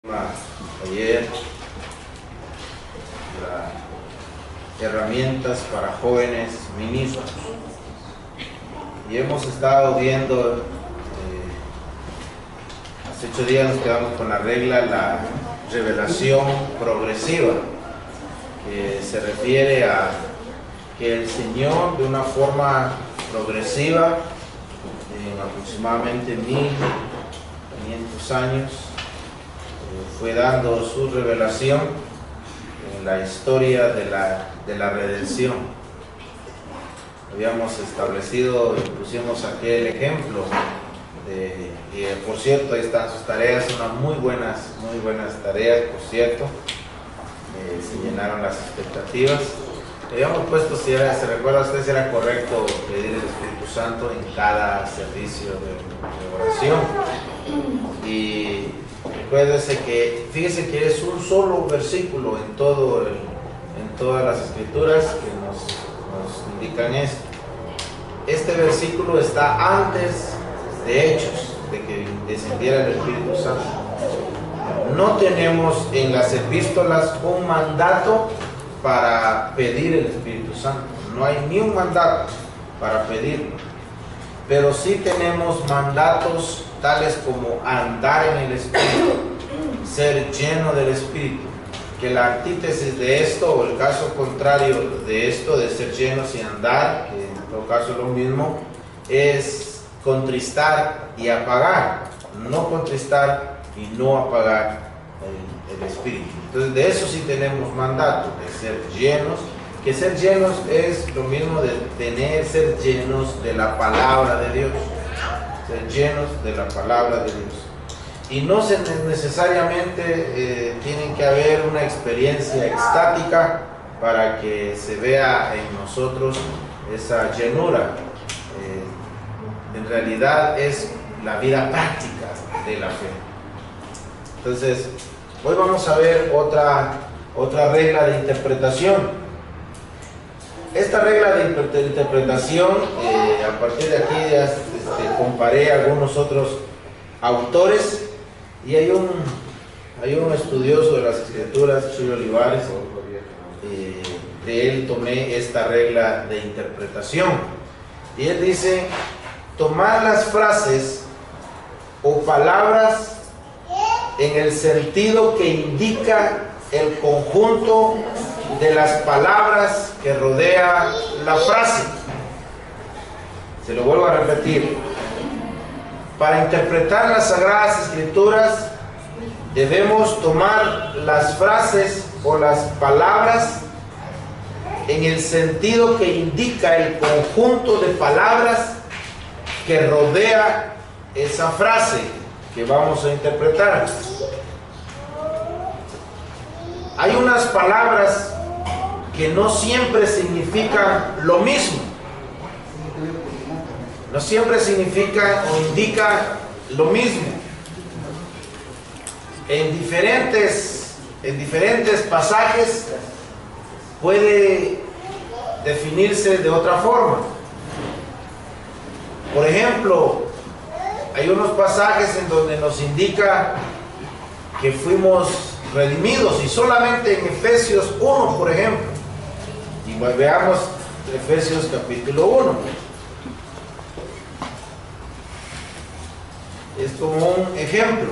Ayer, herramientas para jóvenes ministros, y hemos estado viendo, hace 8 días nos quedamos con la regla, la revelación progresiva, que se refiere a que el Señor de una forma progresiva, en aproximadamente 1500 años, fue dando su revelación en la historia de la redención. Habíamos establecido y pusimos aquel ejemplo y por cierto, ahí están sus tareas, unas muy buenas tareas, por cierto. Se llenaron las expectativas. Habíamos puesto, si se recuerda usted, si era correcto pedir el Espíritu Santo en cada servicio de oración. Y recuérdese que, fíjese que es un solo versículo en todas las escrituras que nos indican esto. Este versículo está antes de Hechos, de que descendiera el Espíritu Santo. No tenemos en las epístolas un mandato para pedir el Espíritu Santo. No hay ni un mandato para pedirlo. Pero sí tenemos mandatos tales como andar en el Espíritu, ser lleno del Espíritu, que la antítesis de esto, o el caso contrario de esto, de ser llenos y andar, que en todo caso es lo mismo, es contristar y apagar, no contristar y no apagar el Espíritu. Entonces de eso sí tenemos mandato, de ser llenos, que ser llenos es lo mismo de ser llenos de la palabra de Dios. Ser llenos de la palabra de Dios. Y no necesariamente tiene que haber una experiencia extática para que se vea en nosotros esa llenura. En realidad es la vida práctica de la fe. Entonces, hoy vamos a ver otra regla de interpretación. Esta regla de interpretación, a partir de aquí ya comparé algunos otros autores, y hay un estudioso de las escrituras, Chuy Olivares, de él tomé esta regla de interpretación, y él dice: tomar las frases o palabras en el sentido que indica el conjunto de las palabras que rodea la frase. Se lo vuelvo a repetir. Para interpretar las Sagradas Escrituras debemos tomar las frases o las palabras en el sentido que indica el conjunto de palabras que rodea esa frase que vamos a interpretar. Hay unas palabras que no siempre significan lo mismo. No siempre significan o indican lo mismo. En diferentes pasajes puede definirse de otra forma. Por ejemplo, hay unos pasajes en donde nos indica que fuimos redimidos, y solamente en Efesios 1, por ejemplo, y veamos Efesios capítulo 1, es como un ejemplo.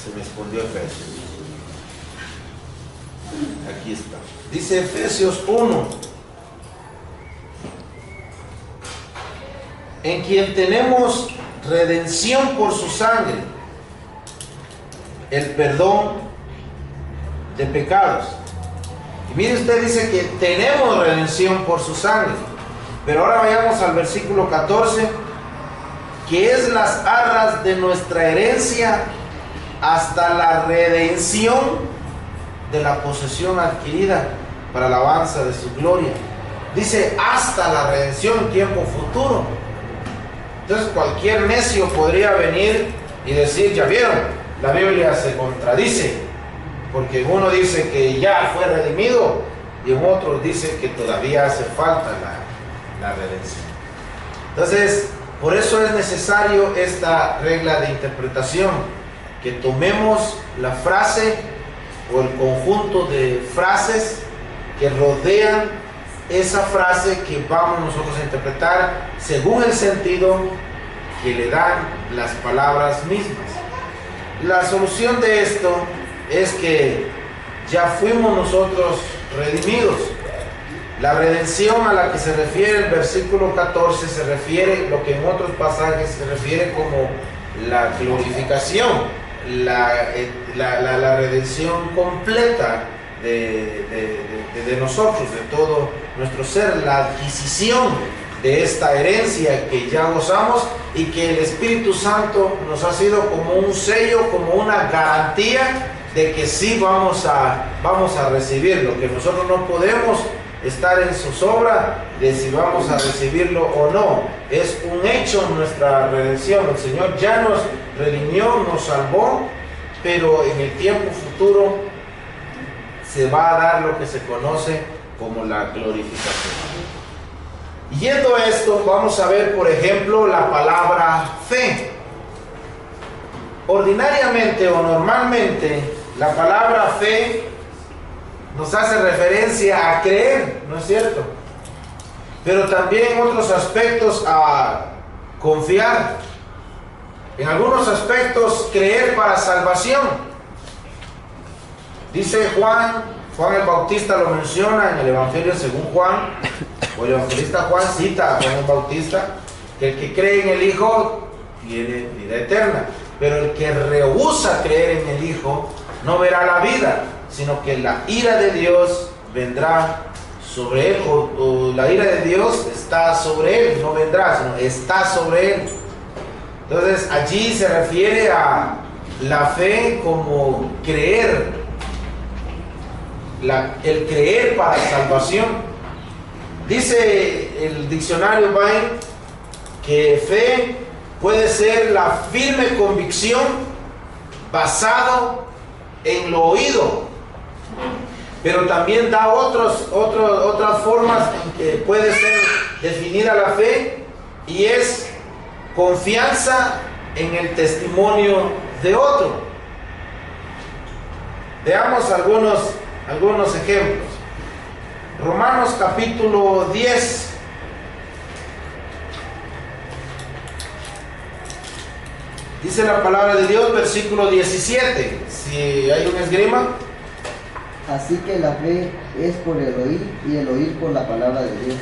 Se me escondió Efesios, aquí está, dice Efesios 1: en quien tenemos redención por su sangre, el perdón de pecados. Y mire usted, dice que tenemos redención por su sangre. Pero ahora vayamos al versículo 14, que es las arras de nuestra herencia hasta la redención de la posesión adquirida para la alabanza de su gloria. Dice hasta la redención, tiempo futuro. Entonces cualquier necio podría venir y decir: ya vieron, la Biblia se contradice, porque uno dice que ya fue redimido y en otro dice que todavía hace falta la redención. Entonces, por eso es necesario esta regla de interpretación, que tomemos la frase o el conjunto de frases que rodean esa frase que vamos nosotros a interpretar según el sentido que le dan las palabras mismas. La solución de esto es que ya fuimos nosotros redimidos. La redención a la que se refiere el versículo 14 se refiere, lo que en otros pasajes se refiere como la glorificación, la redención completa de nosotros, de todo nuestro ser, la adquisición de esta herencia que ya gozamos y que el Espíritu Santo nos ha sido como un sello, como una garantía de que sí vamos a recibir lo que nosotros no podemos estar en zozobra de si vamos a recibirlo o no. Es un hecho nuestra redención. El Señor ya nos redimió, nos salvó, pero en el tiempo futuro se va a dar lo que se conoce como la glorificación. Yendo a esto, vamos a ver, por ejemplo, la palabra fe. Ordinariamente o normalmente, la palabra fe nos hace referencia a creer, ¿no es cierto? Pero también en otros aspectos a confiar. En algunos aspectos, creer para salvación. Dice Juan el Bautista lo menciona en el Evangelio según Juan, o el evangelista Juan cita a Juan el Bautista, que el que cree en el Hijo tiene vida eterna, pero el que rehúsa creer en el Hijo no verá la vida, sino que la ira de Dios vendrá sobre él, o la ira de Dios está sobre él, no vendrá, sino está sobre él. Entonces allí se refiere a la fe como creer, el creer para salvación. Dice el diccionario Vine que fe puede ser la firme convicción basado en lo oído, pero también da otras formas en que puede ser definida la fe, y es confianza en el testimonio de otro. Veamos algunos ejemplos. Romanos capítulo 10. Dice la palabra de Dios, versículo 17. Si hay un esgrima. Así que la fe es por el oír, y el oír por la palabra de Dios.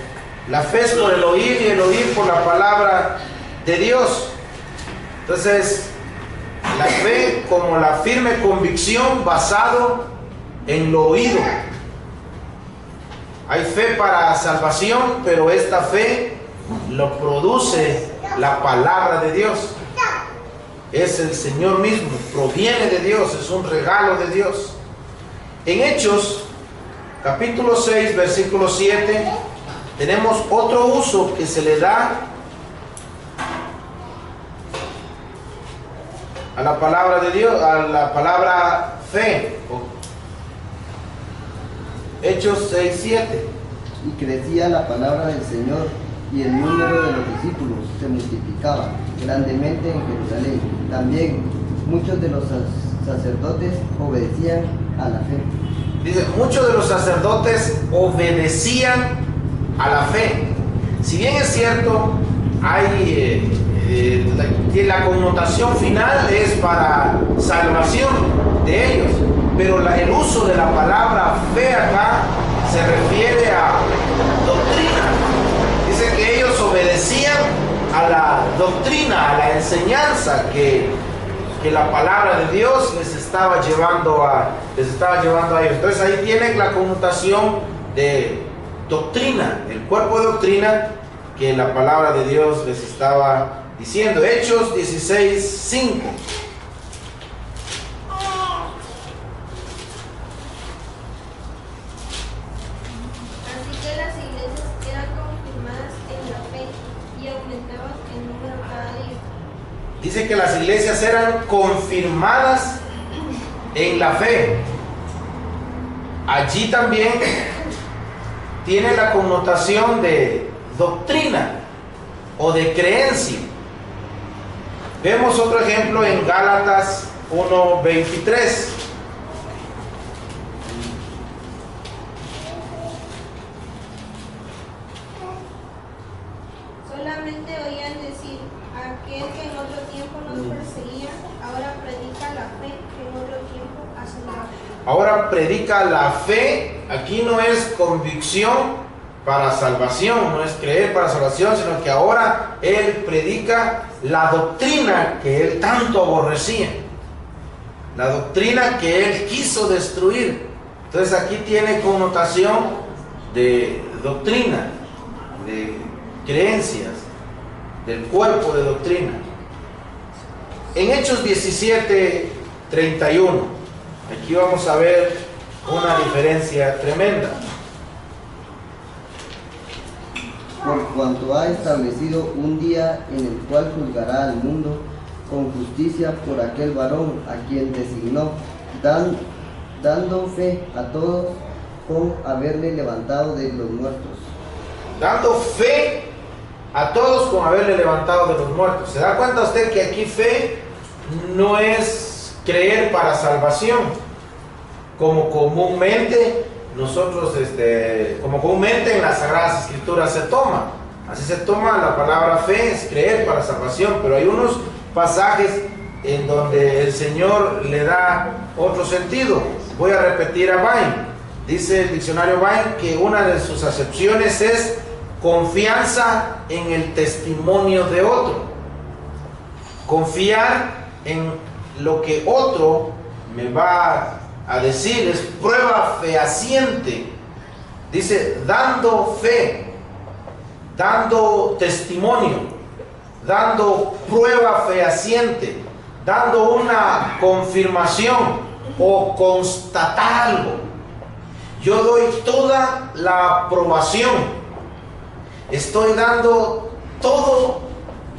La fe es por el oír, y el oír por la palabra de Dios. Entonces, la fe como la firme convicción basado en lo oído. Hay fe para salvación, pero esta fe lo produce la palabra de Dios. Es el Señor mismo, proviene de Dios, es un regalo de Dios. En Hechos, capítulo 6, versículo 7, tenemos otro uso que se le da a la palabra de Dios, a la palabra fe. Hechos 6, 7. Y crecía la palabra del Señor, y el número de los discípulos se multiplicaba grandemente en Jerusalén. También muchos de los sacerdotes obedecían a la fe. Dice, muchos de los sacerdotes obedecían a la fe. Si bien es cierto, hay la connotación final es para salvación de ellos, pero el uso de la palabra fe acá se refiere a doctrina. Dice que ellos obedecían a la doctrina, a la enseñanza que la palabra de Dios les estaba llevando a ellos. Entonces ahí tienen la connotación de doctrina, el cuerpo de doctrina que la palabra de Dios les estaba diciendo. Hechos 16, 5. Dice que las iglesias eran confirmadas en la fe. Allí también tiene la connotación de doctrina. o de creencia. Vemos otro ejemplo en Gálatas 1:23. Solamente oían decir, aquel que en otro tiempo nos perseguía, ahora predica la fe que en otro tiempo hace mal. Ahora predica la fe. Aquí no es convicción para salvación, no es creer para salvación, sino que ahora él predica la doctrina que él tanto aborrecía, la doctrina que él quiso destruir. Entonces aquí tiene connotación de doctrina, de creencias, del cuerpo de doctrina. En Hechos 17:31, aquí vamos a ver una diferencia tremenda. Por cuanto ha establecido un día en el cual juzgará al mundo con justicia por aquel varón a quien designó, dando fe a todos con haberle levantado de los muertos. Dando fe a todos con haberle levantado de los muertos. ¿Se da cuenta usted que aquí fe no es creer para salvación? Como comúnmente nosotros, como comúnmente en las Sagradas Escrituras se toma. Así se toma la palabra fe, es creer para salvación, pero hay unos pasajes en donde el Señor le da otro sentido. Voy a repetir a Bain. Dice el diccionario Bain que una de sus acepciones es confianza en el testimonio de otro. Confiar en lo que otro me va a decir, es prueba fehaciente. Dice, dando fe, dando testimonio, dando prueba fehaciente, dando una confirmación o constatar algo. Yo doy toda la aprobación, estoy dando todo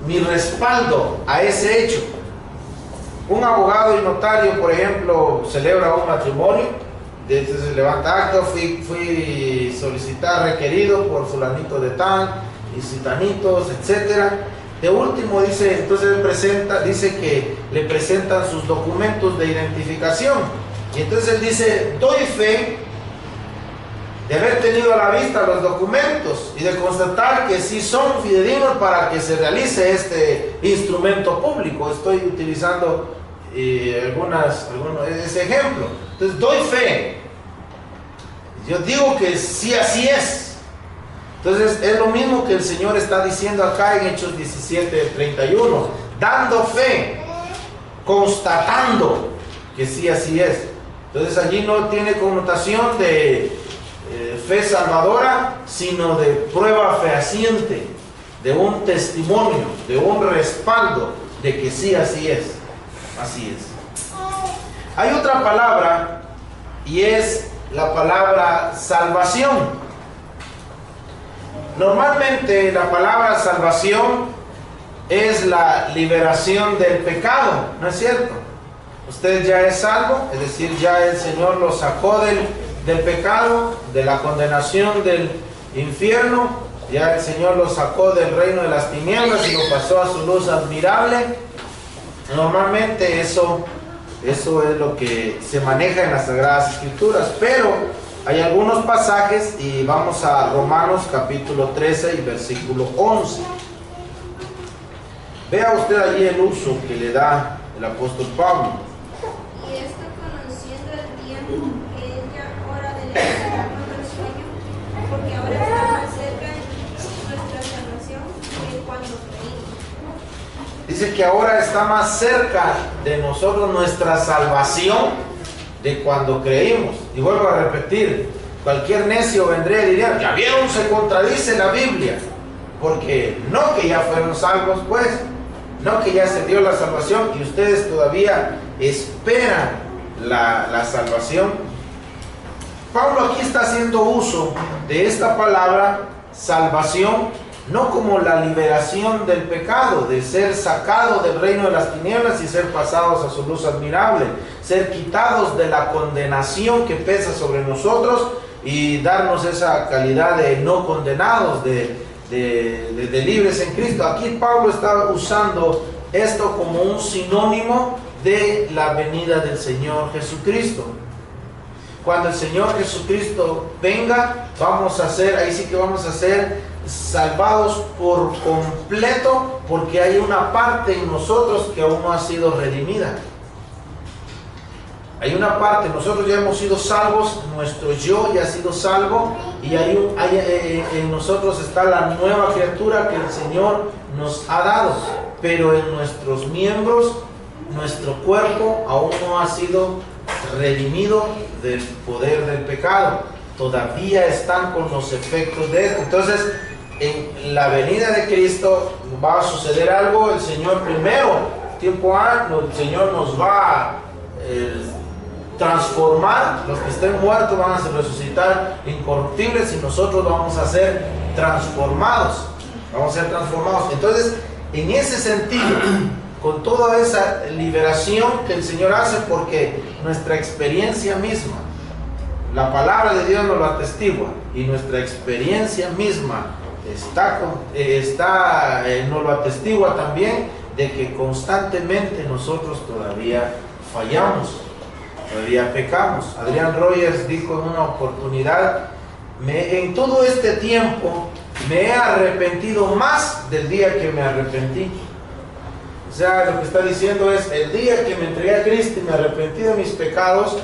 mi respaldo a ese hecho. Un abogado y notario, por ejemplo, celebra un matrimonio, entonces levanta acta, fui solicitar requerido por fulanito de tal y citanitos, etcétera. De último dice, entonces él dice que le presentan sus documentos de identificación, y entonces él dice, doy fe de haber tenido a la vista los documentos y de constatar que sí son fidedignos para que se realice este instrumento público. Estoy utilizando ese ejemplo. Entonces doy fe, yo digo que sí, así es. Entonces es lo mismo que el Señor está diciendo acá en Hechos 17:31, dando fe, constatando que sí, así es. Entonces allí no tiene connotación de fe salvadora, sino de prueba fehaciente, de un testimonio, de un respaldo de que sí, así es. Así es. Hay otra palabra, y es la palabra salvación. Normalmente la palabra salvación es la liberación del pecado, ¿no es cierto? Usted ya es salvo, es decir, ya el Señor lo sacó del pecado, de la condenación del infierno, ya el Señor lo sacó del reino de las tinieblas y lo pasó a su luz admirable. Normalmente eso es lo que se maneja en las Sagradas Escrituras, pero hay algunos pasajes, y vamos a Romanos capítulo 13 y versículo 11. Vea usted allí el uso que le da el apóstol Pablo. Y esto conociendo el tiempo que ella hora de levantarnos del sueño, porque ahora está más cerca nuestra salvación que cuando creímos. Dice que ahora está más cerca de nosotros nuestra salvación de cuando creímos. Y vuelvo a repetir, cualquier necio vendría y diría, ya vieron, se contradice la Biblia, porque no que ya fueron salvos, pues, no que ya se dio la salvación y ustedes todavía esperan la salvación. Pablo aquí está haciendo uso de esta palabra salvación, no como la liberación del pecado, de ser sacado del reino de las tinieblas y ser pasados a su luz admirable, ser quitados de la condenación que pesa sobre nosotros y darnos esa calidad de no condenados, de de libres en Cristo. Aquí Pablo está usando esto como un sinónimo de la venida del Señor Jesucristo. Cuando el Señor Jesucristo venga, ahí sí que vamos a ser salvados por completo, porque hay una parte en nosotros que aún no ha sido redimida. Hay una parte, nosotros ya hemos sido salvos, nuestro yo ya ha sido salvo, y en nosotros está la nueva criatura que el Señor nos ha dado, pero en nuestros miembros, nuestro cuerpo aún no ha sido redimido del poder del pecado, todavía están con los efectos de esto. Entonces, en la venida de Cristo va a suceder algo. El Señor primero, el Señor nos va a transformar. Los que estén muertos van a resucitar incorruptibles, y nosotros vamos a ser transformados. Entonces, en ese sentido, con toda esa liberación que el Señor hace, porque nuestra experiencia misma, la palabra de Dios nos lo atestigua, y nuestra experiencia misma nos lo atestigua también, de que constantemente nosotros todavía fallamos, todavía pecamos. Adrián Rogers dijo en una oportunidad: en todo este tiempo me he arrepentido más del día que me arrepentí. O sea, lo que está diciendo es, el día que me entregué a Cristo y me arrepentí de mis pecados,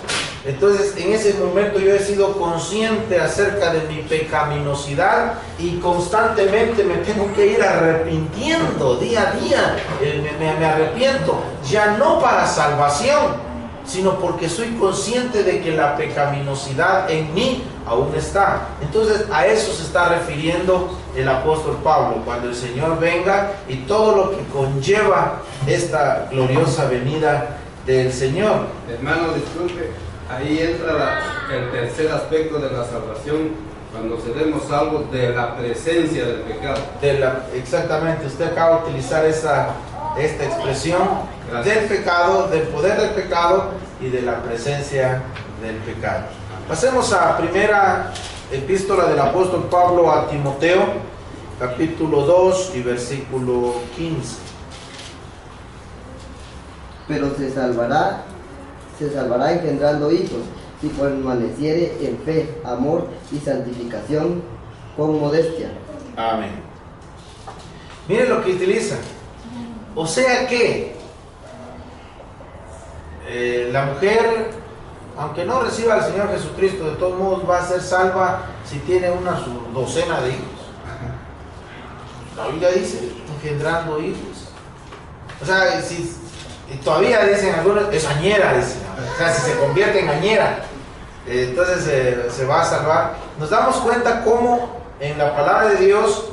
entonces en ese momento yo he sido consciente acerca de mi pecaminosidad, y constantemente me tengo que ir arrepintiendo día a día. Me arrepiento, ya no para salvación, sino porque soy consciente de que la pecaminosidad en mí aún está. Entonces a eso se está refiriendo el apóstol Pablo, cuando el Señor venga y todo lo que conlleva esta gloriosa venida del Señor. Hermano, disculpe, ahí entra el tercer aspecto de la salvación, cuando seremos salvos de la presencia del pecado. Exactamente, usted acaba de utilizar esta expresión. Gracias. Del pecado, del poder del pecado y de la presencia del pecado. Pasemos a primera epístola del apóstol Pablo a Timoteo, capítulo 2 y versículo 15. Pero se salvará engendrando hijos, si permaneciere en fe, amor y santificación con modestia. Amén. Miren lo que utiliza. O sea que la mujer, aunque no reciba al Señor Jesucristo, de todos modos va a ser salva si tiene su docena de hijos. La Biblia dice, engendrando hijos. O sea, si todavía dicen algunos, es añera, dicen. O sea, si se convierte en añera, entonces se va a salvar. Nos damos cuenta cómo en la palabra de Dios,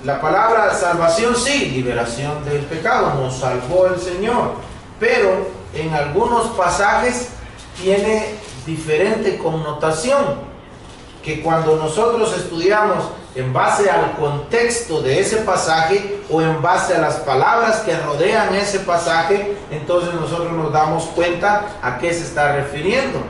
la palabra salvación, sí, liberación del pecado, nos salvó el Señor, pero en algunos pasajes tiene diferente connotación, que cuando nosotros estudiamos en base al contexto de ese pasaje o en base a las palabras que rodean ese pasaje, entonces nosotros nos damos cuenta a qué se está refiriendo.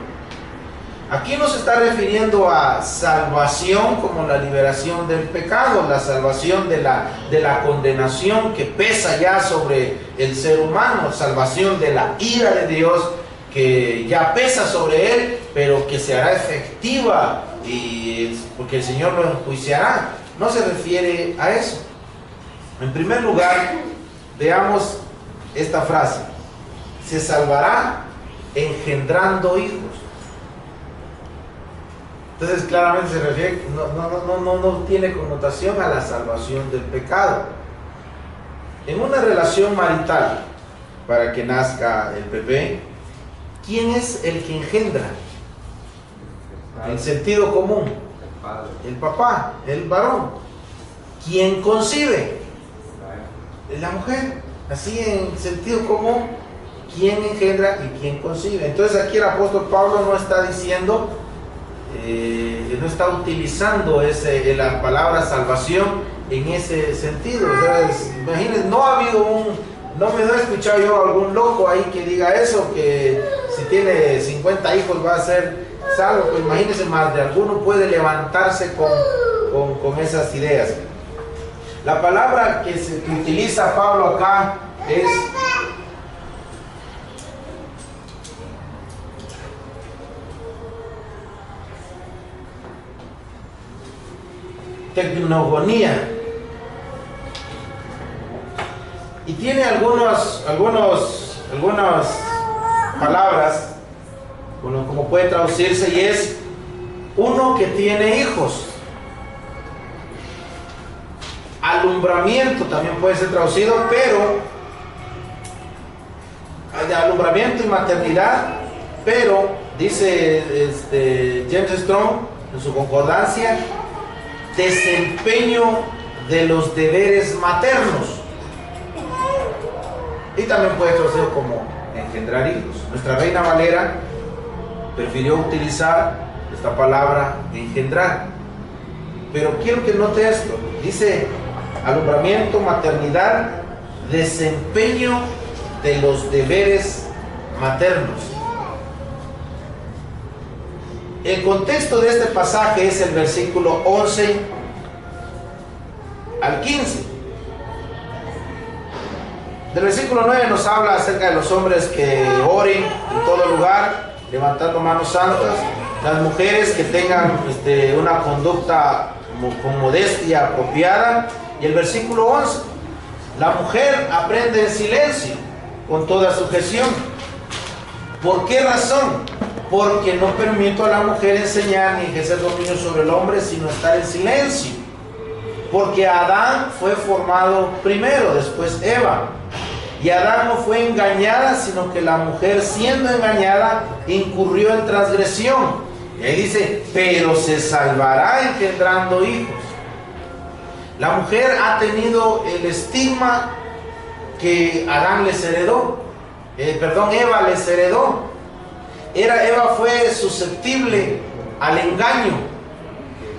Aquí no se está refiriendo a salvación como la liberación del pecado, la salvación de la condenación que pesa ya sobre el ser humano, salvación de la ira de Dios que ya pesa sobre él, pero que se hará efectiva porque el Señor lo enjuiciará. No se refiere a eso. En primer lugar, veamos esta frase: se salvará engendrando hijos. Entonces claramente se refiere, no tiene connotación a la salvación del pecado. En una relación marital, para que nazca el bebé, ¿quién es el que engendra? En sentido común, el papá, el varón. ¿Quién concibe? La mujer. Así en sentido común, ¿quién engendra y quién concibe? Entonces aquí el apóstol Pablo no está diciendo, no está utilizando la palabra salvación en ese sentido. O sea, imagínense, no me he escuchado yo algún loco ahí que diga eso, que si tiene 50 hijos va a ser salvo. Pues imagínense, más de alguno puede levantarse con esas ideas. La palabra que utiliza Pablo acá es tecnogonía, y tiene algunas palabras, bueno, como puede traducirse, y es uno que tiene hijos. Alumbramiento también puede ser traducido, pero de alumbramiento y maternidad, pero dice James Strong en su concordancia, desempeño de los deberes maternos, y también puede traducir como engendrar hijos. Nuestra Reina Valera prefirió utilizar esta palabra engendrar, pero quiero que note esto, dice alumbramiento, maternidad, desempeño de los deberes maternos. El contexto de este pasaje es el versículo 11 al 15. Del versículo 9 nos habla acerca de los hombres que oren en todo lugar, levantando manos santas, las mujeres que tengan una conducta con modestia apropiada, y el versículo 11, la mujer aprende en silencio, con toda sujeción. ¿Por qué razón? Porque no permito a la mujer enseñar ni ejercer dominio sobre el hombre, sino estar en silencio. Porque Adán fue formado primero, después Eva. Y Adán no fue engañada, sino que la mujer, siendo engañada, incurrió en transgresión. Y ahí dice, pero se salvará engendrando hijos. La mujer ha tenido el estigma que Adán les heredó. Eva les heredó. Eva fue susceptible al engaño.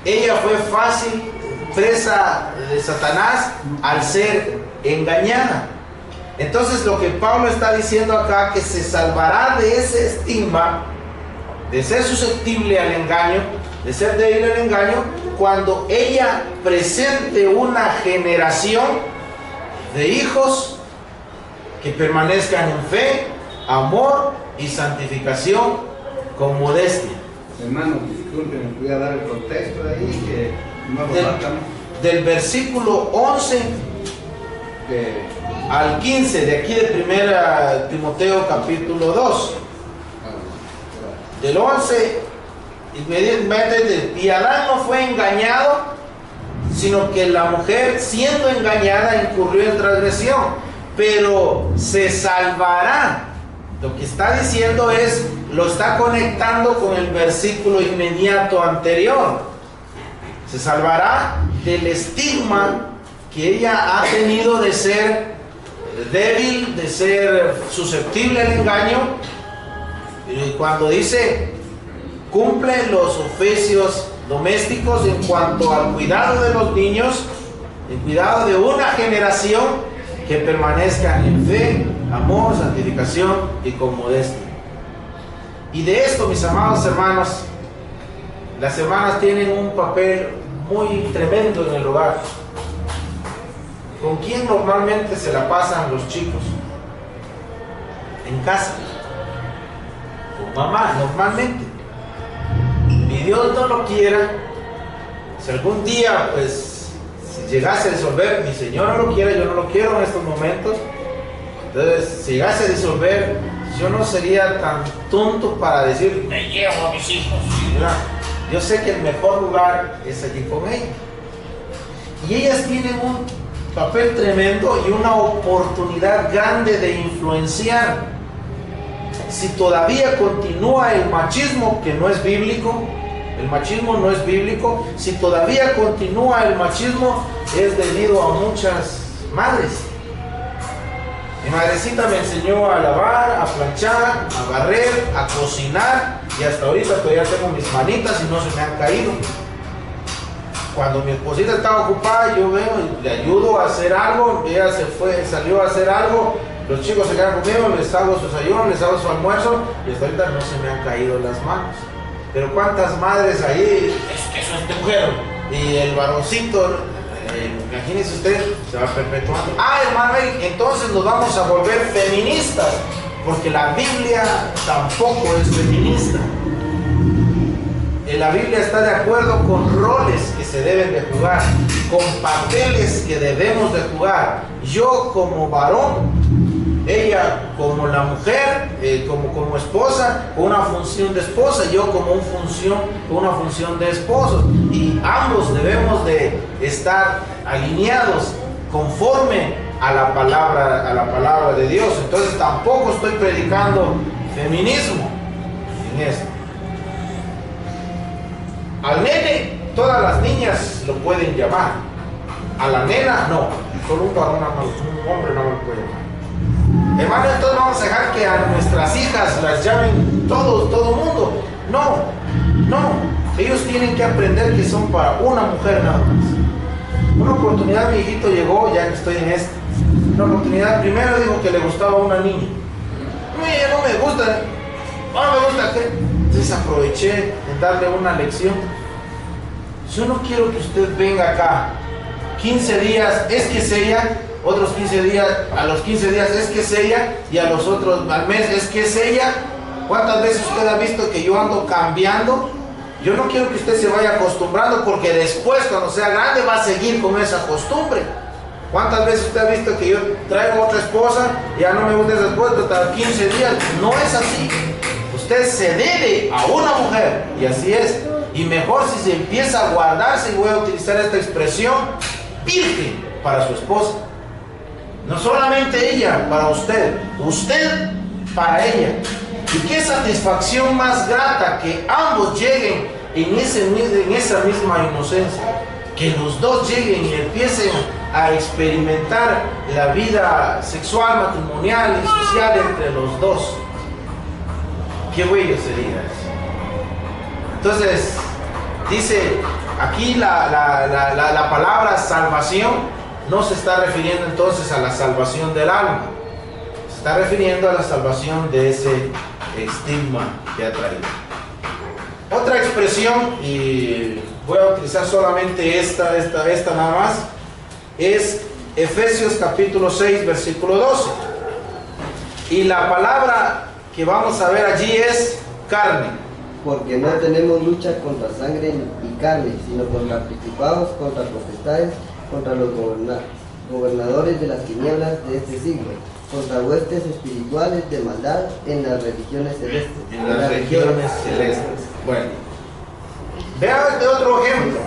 Ella fue fácil presa de Satanás al ser engañada. Entonces lo que Pablo está diciendo acá, que se salvará de ese estigma, de ser susceptible al engaño, de ser débil al engaño, cuando ella presente una generación de hijos que permanezcan en fe, amor y santificación con modestia. Hermano, disculpen, voy a dar el contexto de ahí que no lo marcamos. Del versículo 11 al 15, de aquí de 1 Timoteo capítulo 2. Del 11, inmediatamente, y Adán no fue engañado, sino que la mujer, siendo engañada, incurrió en transgresión, pero se salvará. Lo que está diciendo lo está conectando con el versículo inmediato anterior. Se salvará del estigma que ella ha tenido de ser débil, de ser susceptible al engaño. Y cuando dice cumple los oficios domésticos en cuanto al cuidado de los niños, el cuidado de una generación que permanezca en fe, amor, santificación y con modestia. Y de esto, mis amados hermanos, las hermanas tienen un papel muy tremendo en el hogar. ¿Con quién normalmente se la pasan los chicos? En casa. Con mamá, normalmente. Y Dios no lo quiera, si algún día, pues, si llegase a disolver, mi Señor no lo quiere, yo no lo quiero en estos momentos. Entonces, si llegase a disolver, yo no sería tan tonto para decir, me llevo a mis hijos. ¿Verdad? Yo sé que el mejor lugar es allí con ellos. Y ellas tienen un papel tremendo y una oportunidad grande de influenciar. Si todavía continúa el machismo, que no es bíblico, el machismo no es bíblico, si todavía continúa el machismo, es debido a muchas madres. Mi madrecita me enseñó a lavar, a planchar, a barrer, a cocinar, y hasta ahorita todavía tengo mis manitas y no se me han caído. Cuando mi esposita estaba ocupada, yo veo y le ayudo a hacer algo, ella salió a hacer algo, los chicos se quedan conmigo, les hago su desayuno, les hago su almuerzo, y hasta ahorita no se me han caído las manos. Pero cuántas madres ahí, es que eso es de mujer, y el varoncito, imagínese usted, se va perpetuando. Ah, hermano, entonces nos vamos a volver feministas, porque la Biblia tampoco es feminista. La Biblia está de acuerdo con roles que se deben de jugar, con papeles que debemos de jugar. Yo como varón, ella como la mujer, como esposa, con una función de esposa, yo como una función de esposo. Y ambos debemos de estar alineados conforme a la palabra de Dios. Entonces tampoco estoy predicando feminismo en esto. Al nene, todas las niñas lo pueden llamar. A la nena, no. Solo un varón, un hombre no lo puede llamar. Hermano, entonces vamos a dejar que a nuestras hijas las llamen todo mundo. No. Ellos tienen que aprender que son para una mujer nada más. Una oportunidad, mi hijito llegó, ya que estoy en esto. Una oportunidad, primero dijo que le gustaba una niña. No me gusta. No me gusta qué. Entonces aproveché en darle una lección. Yo no quiero que usted venga acá 15 días, es que es ella, otros 15 días, a los 15 días es que es ella, y a los otros al mes es que es ella. ¿Cuántas veces usted ha visto que yo ando cambiando? Yo no quiero que usted se vaya acostumbrando, porque después cuando sea grande va a seguir con esa costumbre. ¿Cuántas veces usted ha visto que yo traigo otra esposa, ya no me gusta esa esposa, hasta 15 días? No es así. Usted se debe a una mujer, y así es. Y mejor si se empieza a guardarse, y voy a utilizar esta expresión, virgen para su esposa. No solamente ella para usted para ella. Y qué satisfacción más grata que ambos lleguen en esa misma inocencia. Que los dos lleguen y empiecen a experimentar la vida sexual, matrimonial y social entre los dos. Qué bello sería eso. Entonces, dice aquí la palabra salvación no se está refiriendo entonces a la salvación del alma, se está refiriendo a la salvación de ese estigma que ha traído. Otra expresión, y voy a utilizar solamente esta nada más, es Efesios capítulo 6, versículo 12. Y la palabra que vamos a ver allí es carne. Porque no tenemos lucha contra sangre y carne, sino contra principados, contra potestades, contra los gobernadores de las tinieblas de este siglo, contra huestes espirituales de maldad en las religiones celestes. En las regiones celestes. Bueno, vean este otro ejemplo,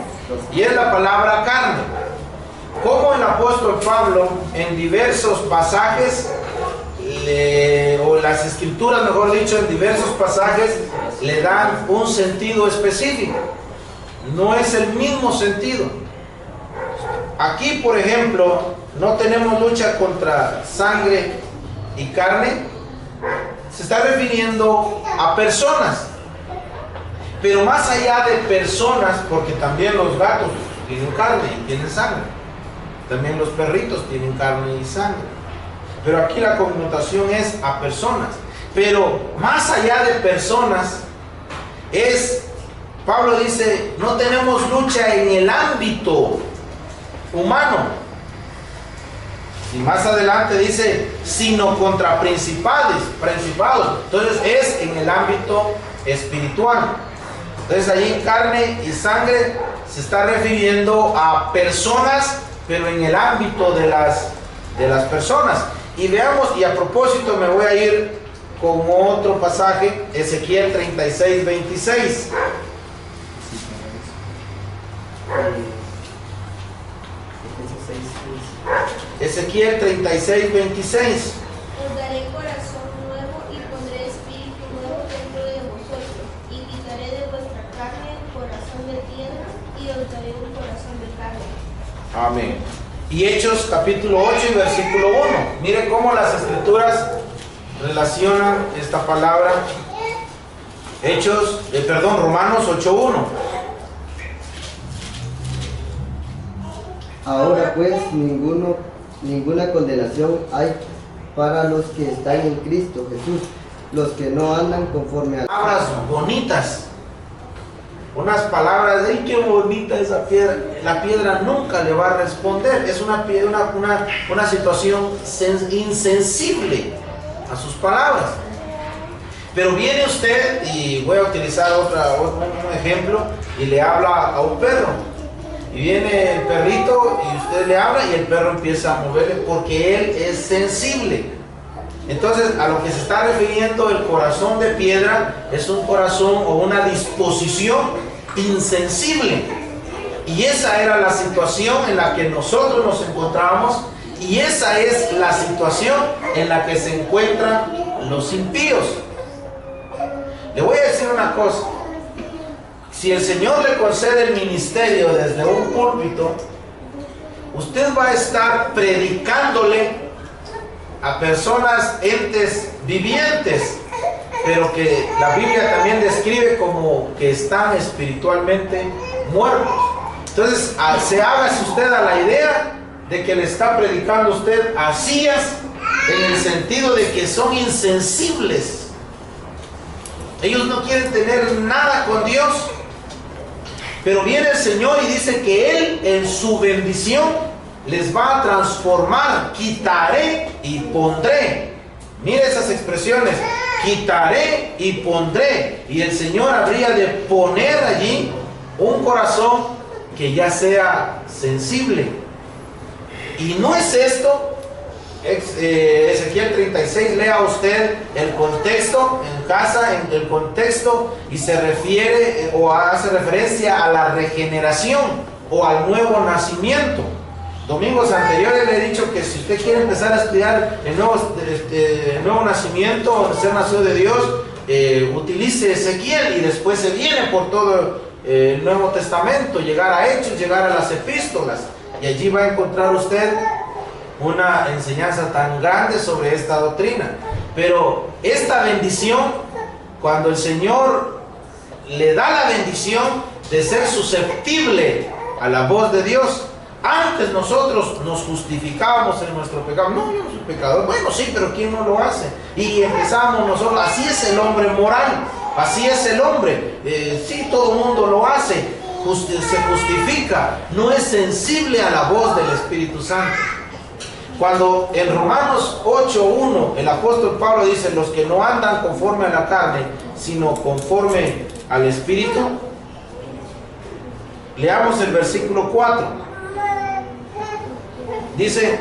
y es la palabra carne. Como el apóstol Pablo en diversos pasajes, o las escrituras, mejor dicho, en diversos pasajes, le dan un sentido específico. No es el mismo sentido. Aquí, por ejemplo, no tenemos lucha contra sangre y carne. Se está refiriendo a personas. Pero más allá de personas, porque también los gatos tienen carne y tienen sangre. También los perritos tienen carne y sangre. Pero aquí la connotación es a personas. Pero más allá de personas, Pablo dice, no tenemos lucha en el ámbito humano. Y más adelante dice, sino contra principados. Entonces es en el ámbito espiritual. Entonces allí en carne y sangre se está refiriendo a personas, pero en el ámbito de las personas. Y veamos, y a propósito me voy a ir con otro pasaje, Ezequiel 36, 26. Ezequiel 36, 26. Os daré corazón nuevo y pondré espíritu nuevo dentro de vosotros, y quitaré de vuestra carne el corazón de piedra, y os daré un corazón de carne. Amén. Y Hechos capítulo 8 y versículo 1. Mire cómo las escrituras relacionan esta palabra. Romanos 8:1. Ahora pues ninguna condenación hay para los que están en Cristo Jesús, los que no andan conforme a palabras bonitas. unas palabras, ¡ay, qué bonita esa piedra! La piedra nunca le va a responder. Es una situación insensible a sus palabras. Pero viene usted, y voy a utilizar un ejemplo, y le habla a un perro. Y viene el perrito y usted le habla y el perro empieza a moverle porque él es sensible. Entonces, a lo que se está refiriendo el corazón de piedra es un corazón o una disposición insensible. Y esa era la situación en la que nosotros nos encontrábamos, y esa es la situación en la que se encuentran los impíos. Le voy a decir una cosa. Si el Señor le concede el ministerio desde un púlpito, usted va a estar predicándole a personas, entes vivientes, pero que la Biblia también describe como que están espiritualmente muertos. Entonces, se hágase usted a la idea de que le está predicando usted a sillas, en el sentido de que son insensibles. Ellos no quieren tener nada con Dios. Pero viene el Señor y dice que Él en su bendición les va a transformar. Quitaré y pondré. Mire esas expresiones. Quitaré y pondré. Y el Señor habría de poner allí un corazón que ya sea sensible. Y no es esto. Ezequiel 36, lea usted el contexto en casa, en el contexto, y se refiere o hace referencia a la regeneración o al nuevo nacimiento. Domingos anteriores le he dicho que si usted quiere empezar a estudiar el nuevo nacimiento, ser nacido de Dios, utilice Ezequiel y después se viene por todo el Nuevo Testamento, llegar a Hechos, llegar a las epístolas, y allí va a encontrar usted una enseñanza tan grande sobre esta doctrina. Pero esta bendición, cuando el Señor le da la bendición de ser susceptible a la voz de Dios, antes nosotros nos justificábamos en nuestro pecado. No, yo no soy pecador. Bueno, sí, pero ¿quién no lo hace? Y empezamos nosotros, así es el hombre moral, así es el hombre. Sí, todo el mundo lo hace, se justifica, no es sensible a la voz del Espíritu Santo. Cuando en Romanos 8:1 el apóstol Pablo dice: los que no andan conforme a la carne, sino conforme al Espíritu, leamos el versículo 4. Dice: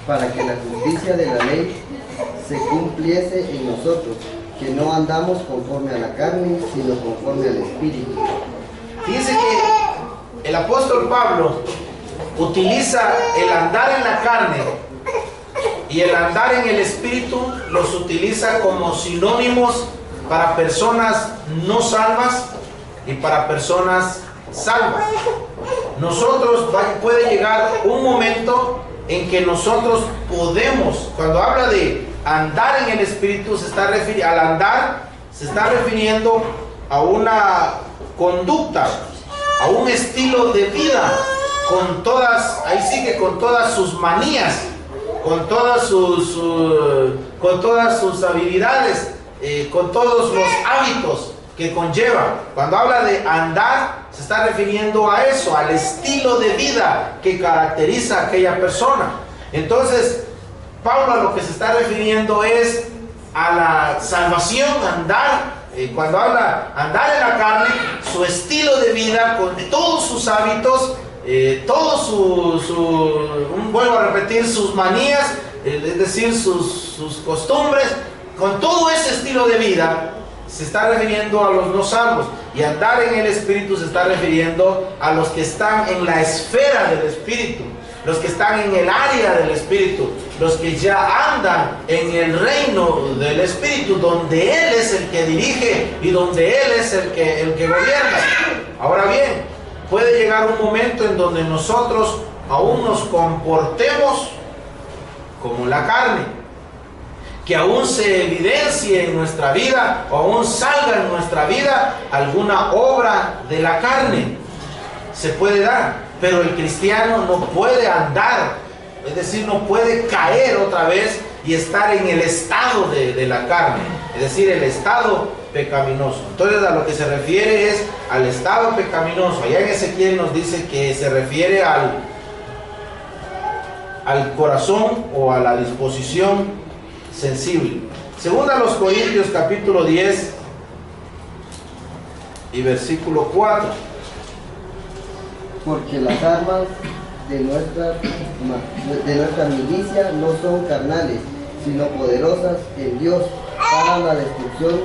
para que la justicia de la ley se cumpliese en nosotros, que no andamos conforme a la carne, sino conforme al Espíritu. Fíjense que el apóstol Pablo utiliza el andar en la carne y el andar en el Espíritu, los utiliza como sinónimos para personas no salvas y para personas salvas. Nosotros puede llegar un momento en que nosotros podemos, cuando habla de andar en el Espíritu, al andar se está refiriendo a una conducta, a un estilo de vida, con todas, ahí sigue, con todas sus manías, con todas sus habilidades, con todos los hábitos que conlleva. Cuando habla de andar, se está refiriendo a eso, al estilo de vida que caracteriza a aquella persona. Entonces, Pablo a lo que se está refiriendo es a la salvación, andar. Cuando habla andar en la carne, su estilo de vida, con todos sus hábitos, vuelvo a repetir, sus manías, es decir, sus costumbres, con todo ese estilo de vida, se está refiriendo a los no salvos. Y andar en el Espíritu se está refiriendo a los que están en la esfera del Espíritu, los que están en el área del Espíritu, los que ya andan en el reino del Espíritu, donde Él es el que dirige y donde Él es el que gobierna. Ahora bien, puede llegar un momento en donde nosotros aún nos comportemos como la carne, que aún se evidencie en nuestra vida o aún salga en nuestra vida alguna obra de la carne. Se puede dar, pero el cristiano no puede andar, es decir, no puede caer otra vez y estar en el estado de la carne, es decir, el estado pecaminoso. Entonces a lo que se refiere es al estado pecaminoso. Allá en Ezequiel nos dice que se refiere al corazón o a la disposición sensible. Segunda a los Corintios capítulo 10 y versículo 4. Porque las armas de nuestra milicia no son carnales, sino poderosas en Dios para la destrucción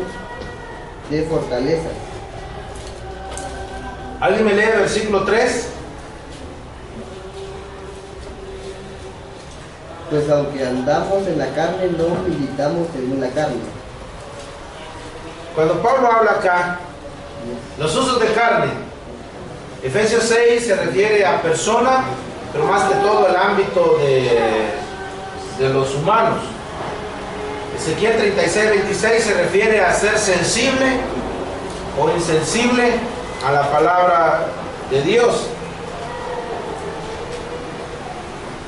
de fortalezas. ¿Alguien me lee el versículo 3? Pues aunque andamos en la carne, no militamos según la carne. Cuando Pablo habla acá, los usos de carne, Efesios 6 se refiere a persona, pero más que todo el ámbito de los humanos. Ezequiel 36, 26 se refiere a ser sensible o insensible a la palabra de Dios.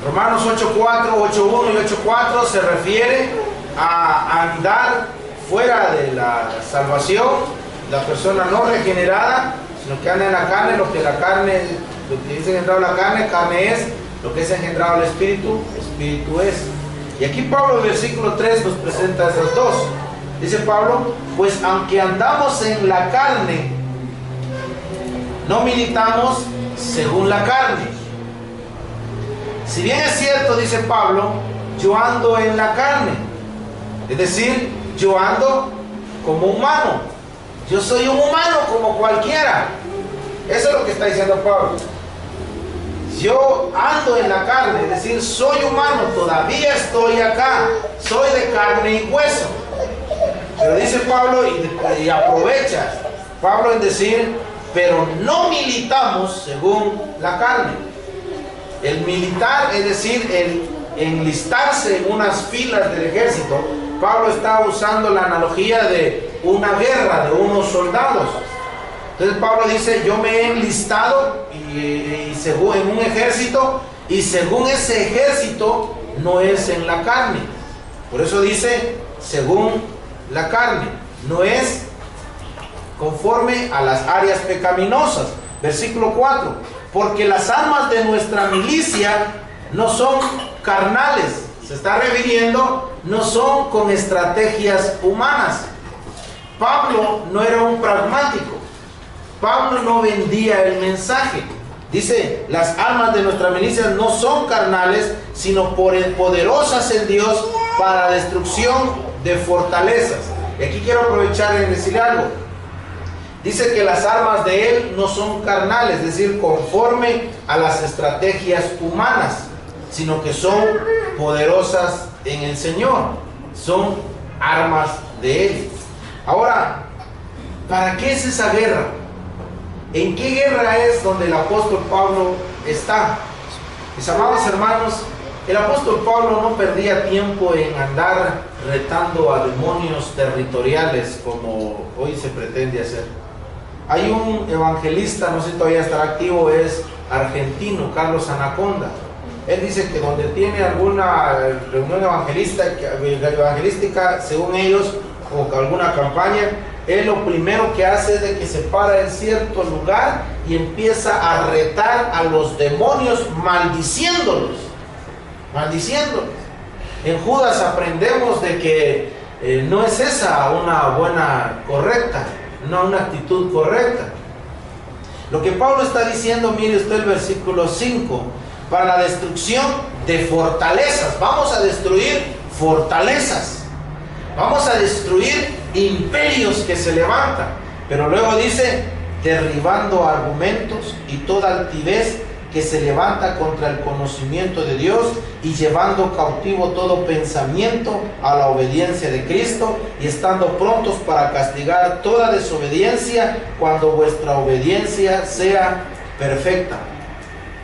Romanos 8.4, 8.1 y 8.4 se refiere a andar fuera de la salvación, la persona no regenerada, sino que anda en la carne, lo que dice engendrado la carne es, lo que es engendrado el espíritu es. Y aquí Pablo en el versículo 3 nos presenta esas dos. Dice Pablo, pues aunque andamos en la carne, no militamos según la carne. Si bien es cierto, dice Pablo, yo ando en la carne, es decir, yo ando como humano, yo soy un humano como cualquiera. Eso es lo que está diciendo Pablo. Yo ando en la carne, es decir, soy humano, todavía estoy acá, soy de carne y hueso. Pero dice Pablo, y aprovecha Pablo en decir, pero no militamos según la carne. El militar, es decir, el enlistarse en unas filas del ejército. Pablo está usando la analogía de una guerra, de unos soldados. Entonces Pablo dice, yo me he enlistado según en un ejército, y según ese ejército no es en la carne. Por eso dice, según la carne, no es conforme a las áreas pecaminosas. Versículo 4. Porque las armas de nuestra milicia no son carnales, se está refiriendo, no son con estrategias humanas. Pablo no era un pragmático, Pablo no vendía el mensaje. Dice, las armas de nuestra milicia no son carnales, sino poderosas en Dios para la destrucción de fortalezas. Y aquí quiero aprovechar en decir algo. Dice que las armas de él no son carnales, es decir, conforme a las estrategias humanas, sino que son poderosas en el Señor, son armas de él. Ahora, ¿para qué es esa guerra? ¿En qué guerra es donde el apóstol Pablo está? Mis amados hermanos, el apóstol Pablo no perdía tiempo en andar retando a demonios territoriales como hoy se pretende hacer. Hay un evangelista, no sé si todavía estará activo, es argentino, Carlos Anaconda. Él dice que donde tiene alguna reunión evangelística, según ellos, o alguna campaña, él lo primero que hace es de que se para en cierto lugar y empieza a retar a los demonios maldiciéndolos. En Judas aprendemos de que no es esa una buena, correcta, no una actitud correcta. Lo que Pablo está diciendo, mire usted el versículo 5, para la destrucción de fortalezas. Vamos a destruir fortalezas, vamos a destruir imperios que se levantan. Pero luego dice, derribando argumentos y toda altivez que se levanta contra el conocimiento de Dios, y llevando cautivo todo pensamiento a la obediencia de Cristo, y estando prontos para castigar toda desobediencia cuando vuestra obediencia sea perfecta.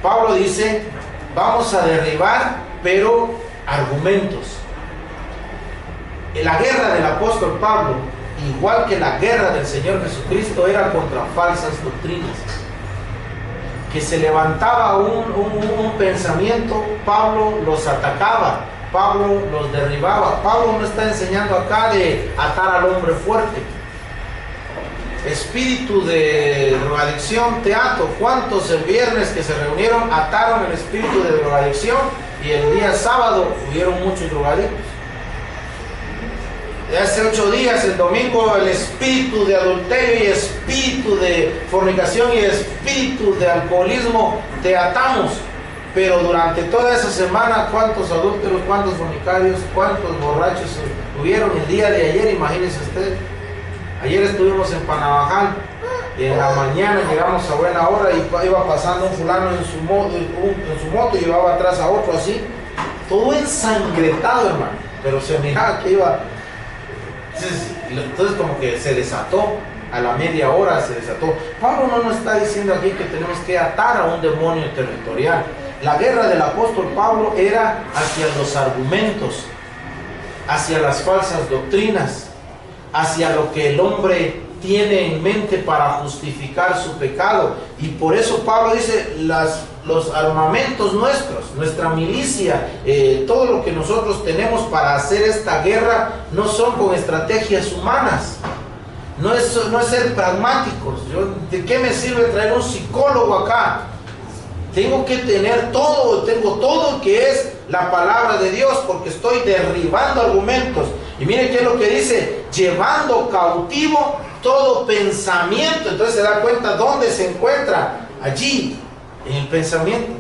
Pablo dice, vamos a derribar, pero argumentos. La guerra del apóstol Pablo, igual que la guerra del Señor Jesucristo, era contra falsas doctrinas. Que se levantaba un pensamiento, Pablo los atacaba, Pablo los derribaba. Pablo no está enseñando acá de atar al hombre fuerte. espíritu de drogadicción te ato. ¿Cuántos el viernes que se reunieron ataron el espíritu de drogadicción? Y el día sábado hubieron muchos drogadictos. De hace 8 días, el domingo, el espíritu de adulterio y espíritu de fornicación y espíritu de alcoholismo te atamos. Pero durante toda esa semana, ¿cuántos adúlteros, cuántos fornicarios, cuántos borrachos hubieron el día de ayer? Imagínense usted. Ayer estuvimos en Panabajal y en la mañana llegamos a buena hora y iba pasando un fulano en su moto y llevaba atrás a otro así. Todo ensangretado, hermano. Pero se miraba que iba... Entonces como que se desató, a la media hora se desató. Pablo no nos está diciendo aquí que tenemos que atar a un demonio territorial. La guerra del apóstol Pablo era hacia los argumentos, hacia las falsas doctrinas, hacia lo que el hombre tiene en mente para justificar su pecado. Y por eso Pablo dice, los armamentos nuestros, nuestra milicia, todo lo que nosotros tenemos para hacer esta guerra no son con estrategias humanas, no es ser pragmáticos. ¿De qué me sirve traer un psicólogo acá? Tengo que tener todo, tengo todo que es la palabra de Dios, porque estoy derribando argumentos. Y miren qué es lo que dice, llevando cautivo todo pensamiento. Entonces se da cuenta dónde se encuentra, allí, en el pensamiento.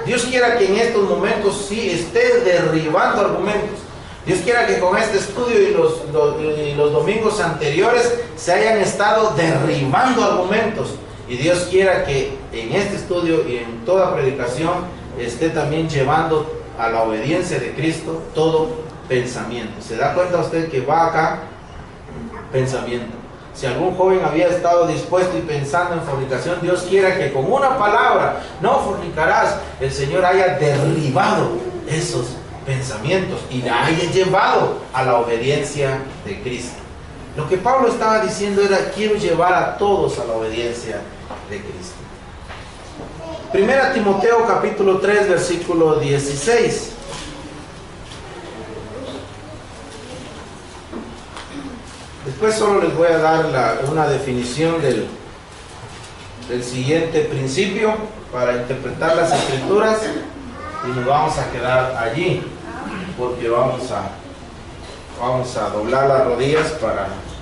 Dios quiera que en estos momentos sí esté derribando argumentos. Dios quiera que con este estudio y los domingos anteriores se hayan estado derribando argumentos. Y Dios quiera que en este estudio y en toda predicación esté también llevando a la obediencia de Cristo todo pensamiento. ¿Se da cuenta usted que va acá? Pensamiento. Si algún joven había estado dispuesto y pensando en fornicación, Dios quiera que con una palabra, no fornicarás, el Señor haya derribado esos pensamientos y la haya llevado a la obediencia de Cristo. Lo que Pablo estaba diciendo era, quiero llevar a todos a la obediencia de Cristo. Primera Timoteo capítulo 3 versículo 16. Después solo les voy a dar una definición del siguiente principio para interpretar las escrituras y nos vamos a quedar allí porque vamos a doblar las rodillas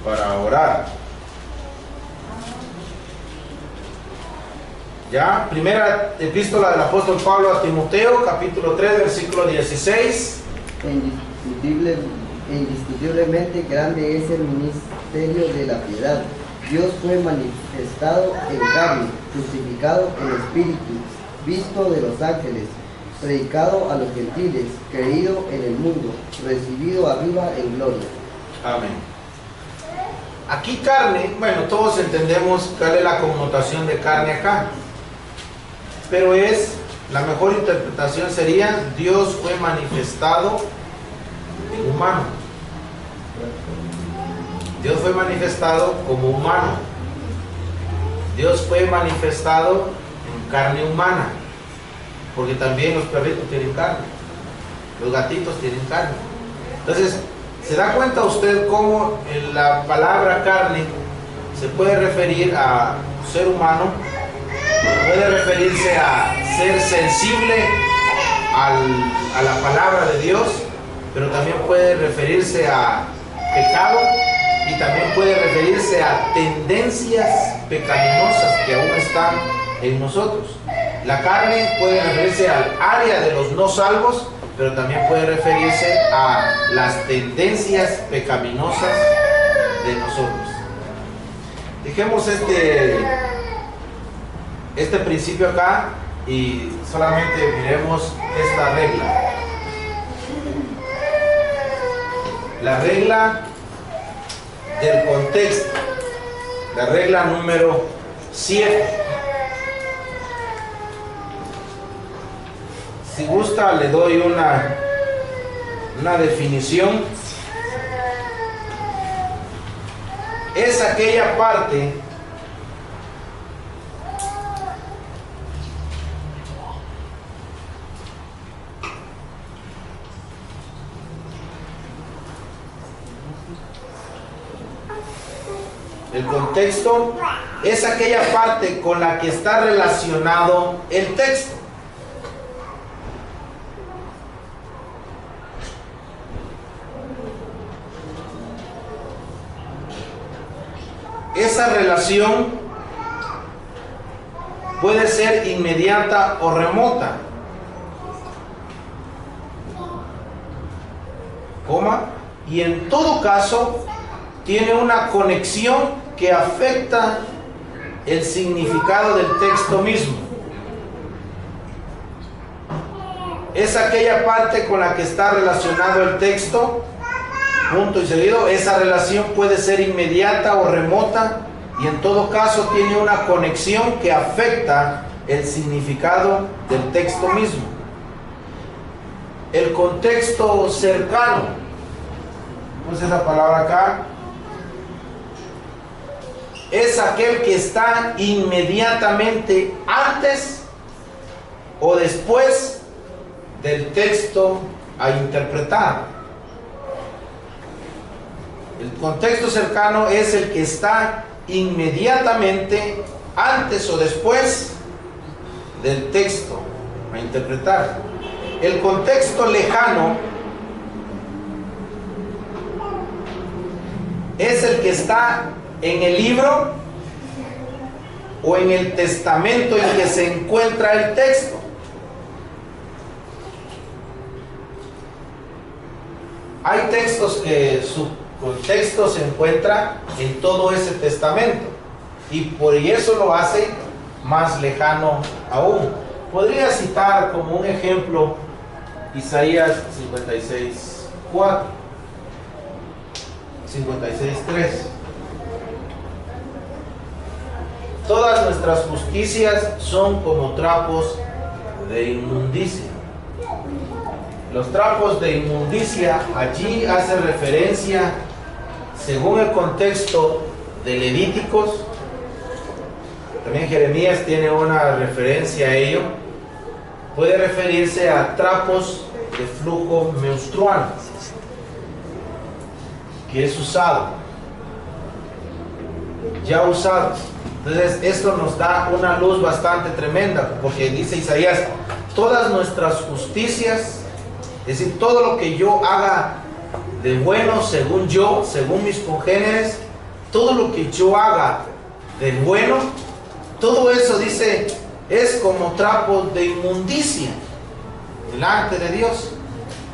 para orar. Ya, primera epístola del apóstol Pablo a Timoteo, capítulo 3, versículo 16. Indiscutiblemente grande es el ministerio de la piedad. Dios fue manifestado en carne, justificado en espíritu, visto de los ángeles, predicado a los gentiles, creído en el mundo, recibido arriba en gloria. Amén. Aquí carne, bueno, todos entendemos cuál es la connotación de carne acá, pero la mejor interpretación sería Dios fue manifestado en humano. Dios fue manifestado como humano. Dios fue manifestado en carne humana, porque también los perritos tienen carne, los gatitos tienen carne. Entonces, ¿se da cuenta usted cómo la palabra carne se puede referir a ser humano? Puede referirse a ser sensible a la palabra de Dios, pero también puede referirse a pecado y también puede referirse a tendencias pecaminosas que aún están en nosotros. La carne puede referirse al área de los no salvos, pero también puede referirse a las tendencias pecaminosas de nosotros. Dejemos este principio acá y solamente miremos esta regla. La regla del contexto, la regla número 7. Si gusta, le doy una definición. Es aquella parte El contexto es aquella parte con la que está relacionado el texto. Esa relación puede ser inmediata o remota. Y en todo caso tiene una conexión que afecta el significado del texto mismo. Es aquella parte con la que está relacionado el texto, punto y seguido. Esa relación puede ser inmediata o remota, y en todo caso tiene una conexión que afecta el significado del texto mismo. El contexto cercano, ¿cómo es esa palabra acá? Es aquel que está inmediatamente antes o después del texto a interpretar. El contexto cercano es el que está inmediatamente antes o después del texto a interpretar. El contexto lejano es el que está en el libro o en el testamento en que se encuentra el texto. Hay textos que su contexto se encuentra en todo ese testamento, y por eso lo hace más lejano aún. Podría citar como un ejemplo Isaías 56:4, 56:3. Todas nuestras justicias son como trapos de inmundicia. Los trapos de inmundicia allí hace referencia, según el contexto de Levíticos. También Jeremías tiene una referencia a ello. Puede referirse a trapos de flujo menstrual que es usado, ya usados. Entonces esto nos da una luz bastante tremenda, porque dice Isaías: todas nuestras justicias, es decir, todo lo que yo haga de bueno según yo, según mis congéneres, todo lo que yo haga de bueno, todo eso, dice, es como trapo de inmundicia delante de Dios.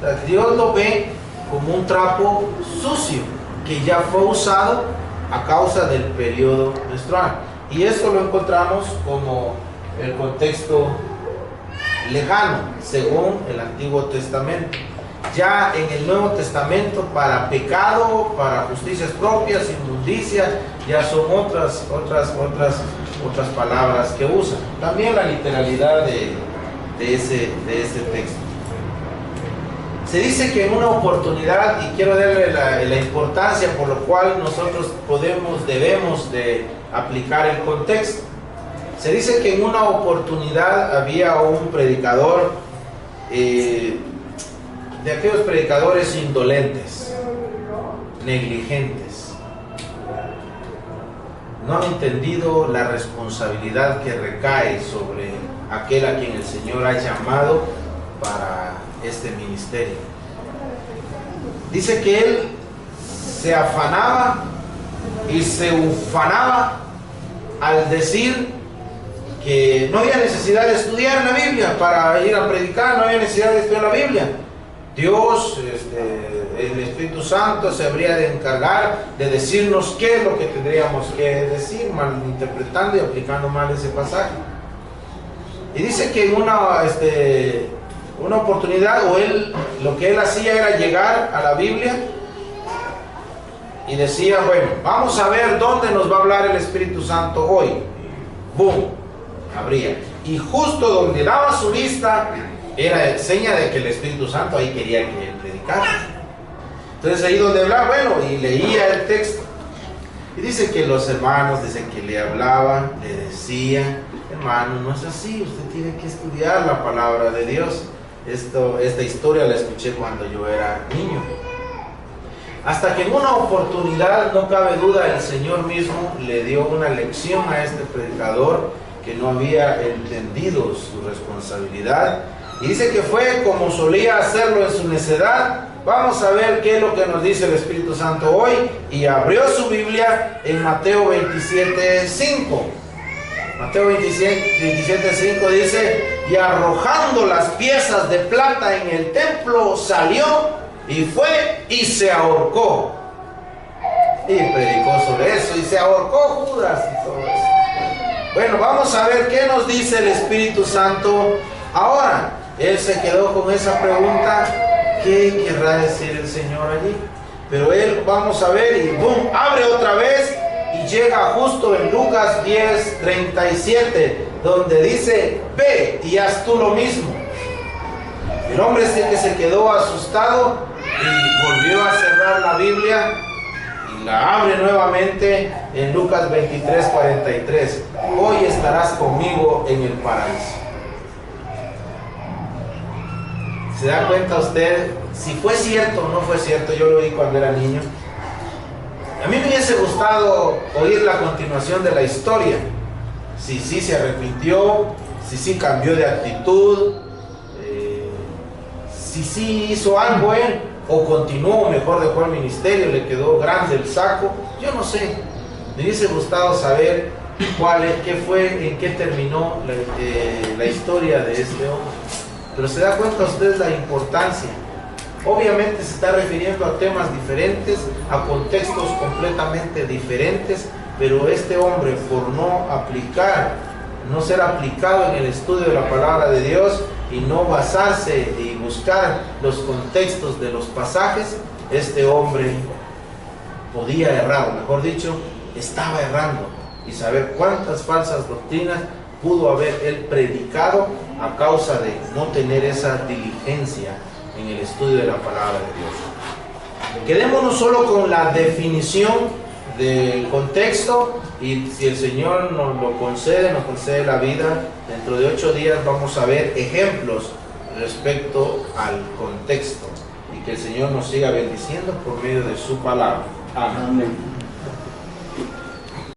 O sea, Dios lo ve como un trapo sucio que ya fue usado a causa del periodo menstrual. Y esto lo encontramos como el contexto lejano, según el Antiguo Testamento. Ya en el Nuevo Testamento, para pecado, para justicias propias, inmundicia, ya son otras palabras que usan. También la literalidad de ese texto. Se dice que en una oportunidad, y quiero darle la importancia por lo cual nosotros debemos de aplicar el contexto. Se dice que en una oportunidad había un predicador, de aquellos predicadores indolentes, negligentes. No han entendido la responsabilidad que recae sobre aquel a quien el Señor ha llamado para este ministerio. Dice que él se afanaba y se ufanaba al decir que no había necesidad de estudiar la Biblia para ir a predicar, no había necesidad de estudiar la Biblia. Dios, el Espíritu Santo se habría de encargar de decirnos qué es lo que tendríamos que decir, malinterpretando y aplicando mal ese pasaje. Y dice que en una oportunidad, lo que él hacía era llegar a la Biblia y decía: bueno, vamos a ver dónde nos va a hablar el Espíritu Santo hoy. Y ¡boom! Abría. Y justo donde daba su vista era seña de que el Espíritu Santo ahí quería que él predicara. Entonces ahí donde hablaba, bueno, y leía el texto. Y dice que los hermanos, dicen que le hablaban, le decían: hermano, no es así, usted tiene que estudiar la palabra de Dios. Esta historia la escuché cuando yo era niño. Hasta que en una oportunidad, no cabe duda, el Señor mismo le dio una lección a este predicador que no había entendido su responsabilidad. Y dice que fue como solía hacerlo en su necedad. Vamos a ver qué es lo que nos dice el Espíritu Santo hoy. Y abrió su Biblia en Mateo 27:5. Mateo 27:5 dice: y arrojando las piezas de plata en el templo, salió y fue y se ahorcó. Y predicó sobre eso, y se ahorcó Judas y todo eso. Bueno, vamos a ver qué nos dice el Espíritu Santo ahora. Él se quedó con esa pregunta: ¿qué querrá decir el Señor allí? Pero él, vamos a ver, y boom, abre otra vez y llega justo en Lucas 10:37, donde dice: ve y haz tú lo mismo. El hombre es el que se quedó asustado y volvió a cerrar la Biblia y la abre nuevamente en Lucas 23:43. Hoy estarás conmigo en el paraíso. ¿Se da cuenta usted si fue cierto o no fue cierto? Yo lo oí cuando era niño. A mí me hubiese gustado oír la continuación de la historia. Si sí se arrepintió, si sí cambió de actitud, si sí hizo algo él, o continuó, mejor dejó el ministerio, le quedó grande el saco. Yo no sé. Me hubiese gustado saber qué fue, en qué terminó la historia de este hombre. Pero se da cuenta usted la importancia. Obviamente se está refiriendo a temas diferentes, a contextos completamente diferentes, pero este hombre, por no ser aplicado en el estudio de la palabra de Dios y no basarse y buscar los contextos de los pasajes, este hombre podía errar, o mejor dicho, estaba errando. Y saber cuántas falsas doctrinas pudo haber él predicado a causa de no tener esa diligencia en el estudio de la palabra de Dios. Quedémonos solo con la definición del contexto, y si el Señor nos lo concede, nos concede la vida, dentro de 8 días vamos a ver ejemplos respecto al contexto, y que el Señor nos siga bendiciendo por medio de su palabra. Amén. Amén.